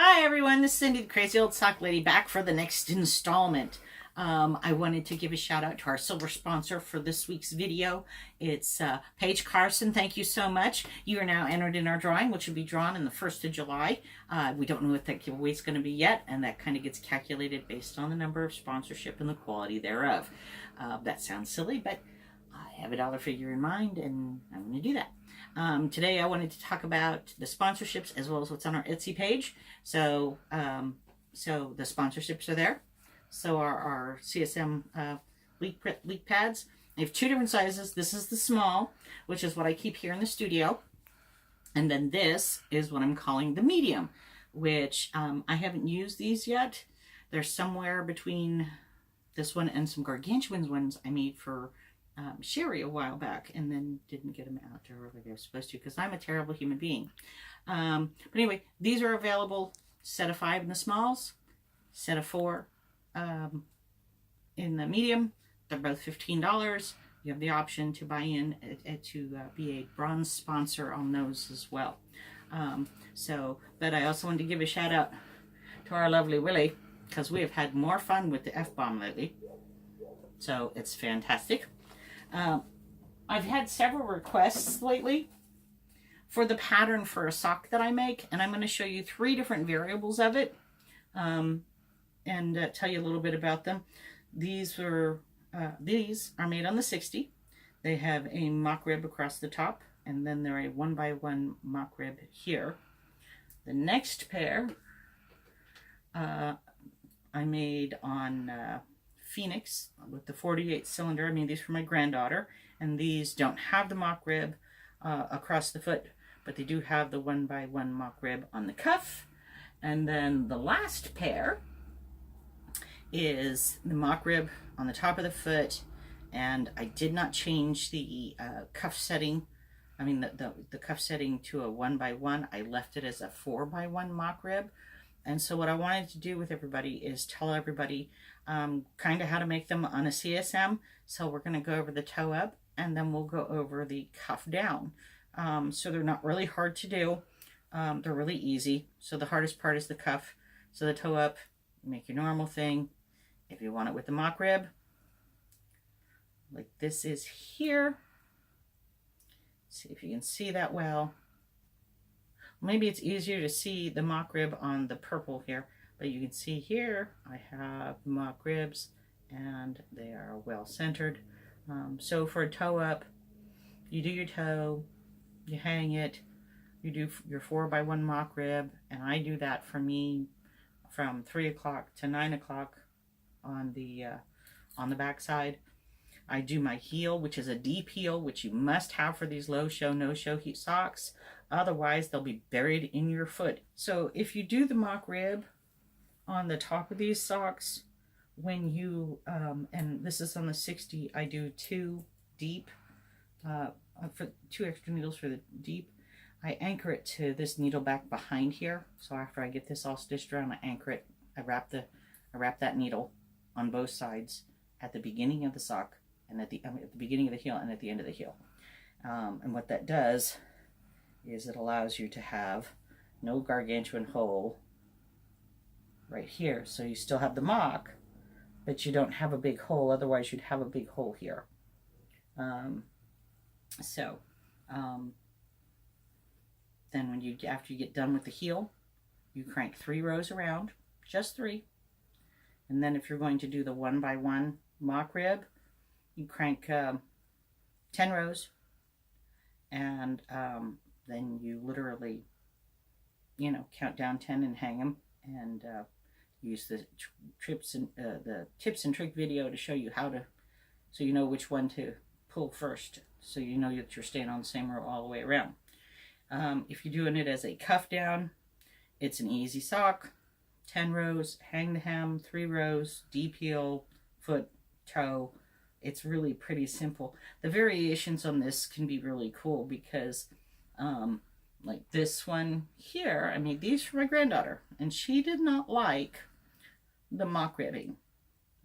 Hi everyone, this is Cindy, the Crazy Old Sock Lady, back for the next installment. I wanted to give a shout out to our silver sponsor for this week's video. It's Paige Carson. Thank you so much. You are now entered in our drawing, which will be drawn in the 1st of July. We don't know what that giveaway is going to be yet, and that kind of gets calculated based on the number of sponsorship and the quality thereof. That sounds silly, but I have a dollar figure in mind, and I'm going to do that. Today I wanted to talk about the sponsorships as well as what's on our Etsy page. So the sponsorships are there. So our CSM leak pads. I have 2 different sizes. This is the small, which is what I keep here in the studio. And then this is what I'm calling the medium, which I haven't used these yet. They're somewhere between this one and some gargantuan ones I made for Sherry a while back, and then didn't get them out to her like I was supposed to because I'm a terrible human being. But anyway, these are available, set of 5 in the smalls, set of 4 in the medium. They're both $15. You have the option to buy in to be a bronze sponsor on those as well. But I also wanted to give a shout out to our lovely Willie, because we have had more fun with the F-bomb lately. So it's fantastic. I've had several requests lately for the pattern for a sock that I make, and I'm going to show you 3 different variables of it and tell you a little bit about them. These are made on the 60. They have a mock rib across the top, and then they're a 1x1 mock rib here. The next pair I made on Phoenix with the 48 cylinder. I made these for my granddaughter, and these don't have the mock rib across the foot, but they do have the 1x1 mock rib on the cuff. And then the last pair is the mock rib on the top of the foot, and I did not change the cuff setting. I mean the cuff setting to a 1x1. I left it as a 4x1 mock rib. And so what I wanted to do with everybody is tell everybody kind of how to make them on a CSM. So we're going to go over the toe up, and then we'll go over the cuff down. So they're not really hard to do. They're really easy. So the hardest part is the cuff. So the toe up, make your normal thing. If you want it with the mock rib, like this is here. See if you can see that well. Maybe it's easier to see the mock rib on the purple here, but you can see here I have mock ribs and they are well centered. So for a toe up, you do your toe, you hang it, you do your 4x1 mock rib, and I do that for me from 3 o'clock to 9 o'clock on the back side. I do my heel, which is a deep heel, which you must have for these low show, no show heat socks. Otherwise, they'll be buried in your foot. So if you do the mock rib on the top of these socks, when you, and this is on the 60, I do 2 deep, for 2 extra needles for the deep. I anchor it to this needle back behind here. So after I get this all stitched around, I anchor it. I wrap that needle on both sides at the beginning of the sock, and at the beginning of the heel and at the end of the heel. And what that does is it allows you to have no gargantuan hole right here. So you still have the mock, but you don't have a big hole. Otherwise you'd have a big hole here. Then after you get done with the heel, you crank 3 rows around, just 3. And then if you're going to do the 1x1 mock rib, you crank 10 rows, and then you literally, count down 10 and hang them, and use the tips and trick video to show you how to, so you know which one to pull first, so you know that you're staying on the same row all the way around. If you're doing it as a cuff down, it's an easy sock. 10 rows, hang the hem, 3 rows, deep heel, foot, toe. It's really pretty simple. The variations on this can be really cool because like this one here, I made these for my granddaughter, and she did not like the mock ribbing.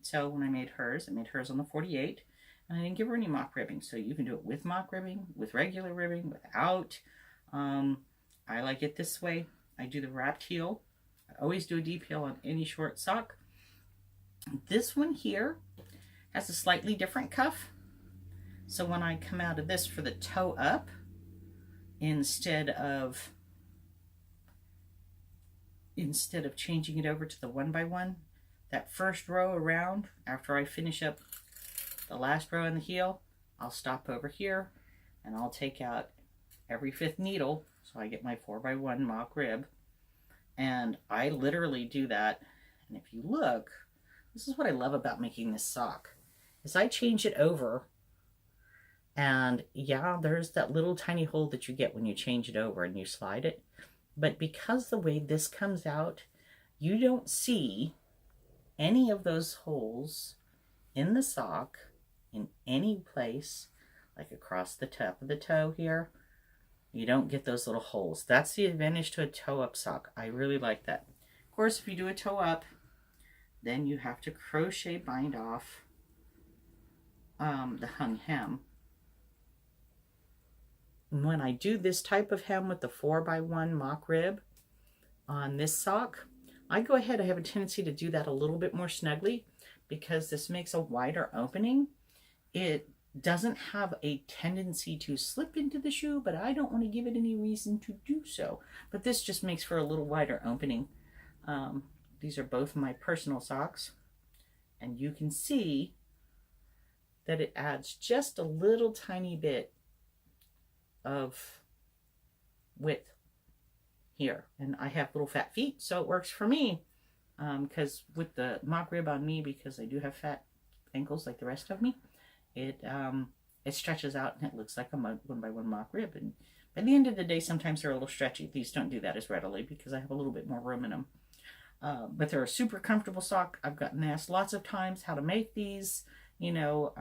So when I made hers on the 48, and I didn't give her any mock ribbing. So you can do it with mock ribbing, with regular ribbing, without. I like it this way. I do the wrapped heel. I always do a deep heel on any short sock. This one here has a slightly different cuff. So when I come out of this for the toe up, instead of changing it over to the 1x1, that first row around, after I finish up the last row in the heel, I'll stop over here and I'll take out every 5th needle, so I get my 4x1 mock rib. And I literally do that. And if you look, this is what I love about making this sock, is I change it over, and yeah, there's that little tiny hole that you get when you change it over and you slide it. But because the way this comes out, you don't see any of those holes in the sock in any place, like across the top of the toe here. You don't get those little holes. That's the advantage to a toe-up sock. I really like that. Of course, if you do a toe-up, then you have to crochet bind off the hung hem. And when I do this type of hem with the 4x1 mock rib on this sock, I go ahead, I have a tendency to do that a little bit more snugly because this makes a wider opening. It doesn't have a tendency to slip into the shoe, but I don't want to give it any reason to do so. But this just makes for a little wider opening. These are both my personal socks, and you can see that it adds just a little tiny bit of width here. And I have little fat feet, so it works for me, because with the mock rib on me, because I do have fat ankles like the rest of me, it stretches out and it looks like a 1x1 mock rib. And by the end of the day, sometimes they're a little stretchy. These don't do that as readily because I have a little bit more room in them. But they're a super comfortable sock. I've gotten asked lots of times how to make these, you know,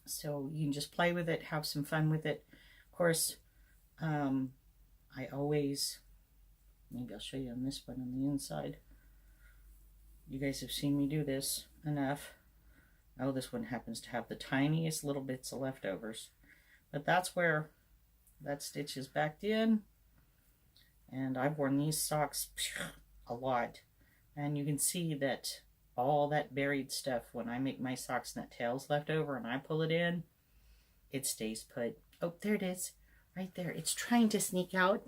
so you can just play with it, have some fun with it. Of course, I always, maybe I'll show you on this one on the inside. You guys have seen me do this enough. Oh, this one happens to have the tiniest little bits of leftovers. But that's where that stitch is backed in. And I've worn these socks a lot. And you can see that all that buried stuff, when I make my socks and that tail's left over and I pull it in, it stays put. Oh, there it is. Right there. It's trying to sneak out.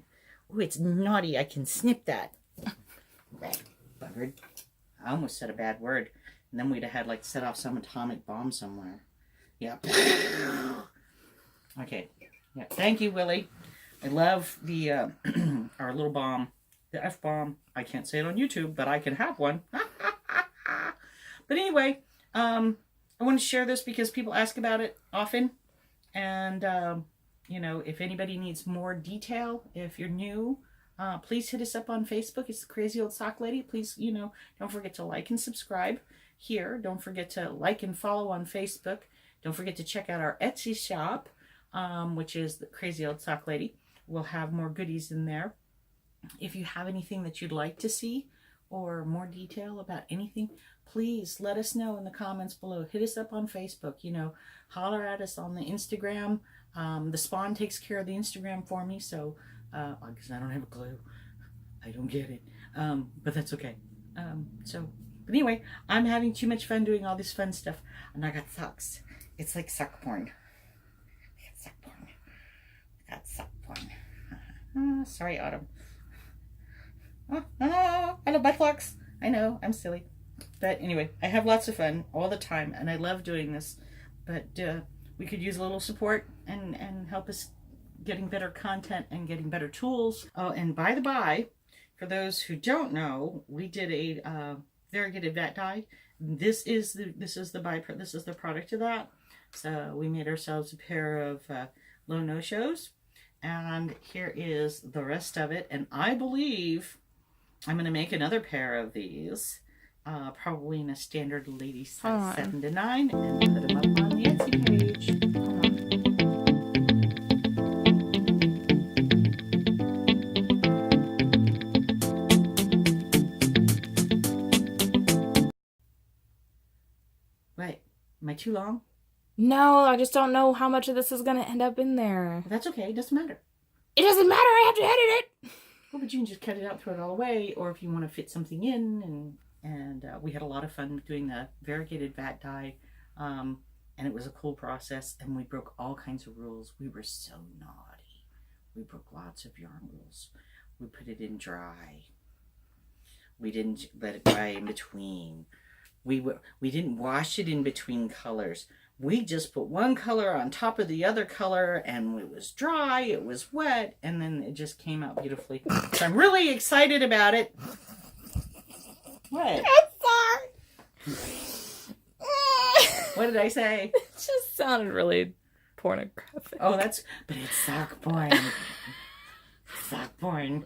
Oh, it's naughty. I can snip that. Buggered. I almost said a bad word. And then we'd have had like set off some atomic bomb somewhere. Yeah. Okay. Yeah. Thank you, Willie. I love the our little bomb, the F-bomb. I can't say it on YouTube, but I can have one. But anyway, I want to share this because people ask about it often. And, you know, if anybody needs more detail, if you're new, please hit us up on Facebook. It's the Crazy Old Sock Lady. Please, you know, don't forget to like and subscribe here. Don't forget to like and follow on Facebook. Don't forget to check out our Etsy shop, which is the Crazy Old Sock Lady. We'll have more goodies in there. If you have anything that you'd like to see or more detail about anything, please let us know in the comments below. Hit us up on Facebook, you know, holler at us on the Instagram. The Spawn takes care of the Instagram for me, so because I don't have a clue. I don't get it. But that's okay. But anyway, I'm having too much fun doing all this fun stuff. And I got socks. It's like sock porn. I got sock porn. I got sock porn. Sorry, Autumn. I love butt plugs. I know, I'm silly. But anyway, I have lots of fun all the time, and I love doing this. But we could use a little support and help us getting better content and getting better tools. Oh, and by the by, for those who don't know, we did a variegated vat dye. This is the product of that. So we made ourselves a pair of low no-shows, and here is the rest of it. And I believe I'm going to make another pair of these, probably in a standard lady size 7 to 9, and put them up on the Etsy page. Right. Am I too long? No, I just don't know how much of this is going to end up in there. That's okay. It doesn't matter. It doesn't matter. I have to edit it. Or but you can just cut it out, throw it all away, or if you want to fit something in, and we had a lot of fun doing the variegated vat dye, and it was a cool process, and we broke all kinds of rules. We were so naughty. We broke lots of yarn rules. We put it in dry. We didn't let it dry in between. We didn't wash it in between colors. We just put one color on top of the other color, and it was dry, it was wet, and then it just came out beautifully. So I'm really excited about it. What? I'm sorry. What did I say? It just sounded really pornographic. Oh, but it's sock porn. Sock porn.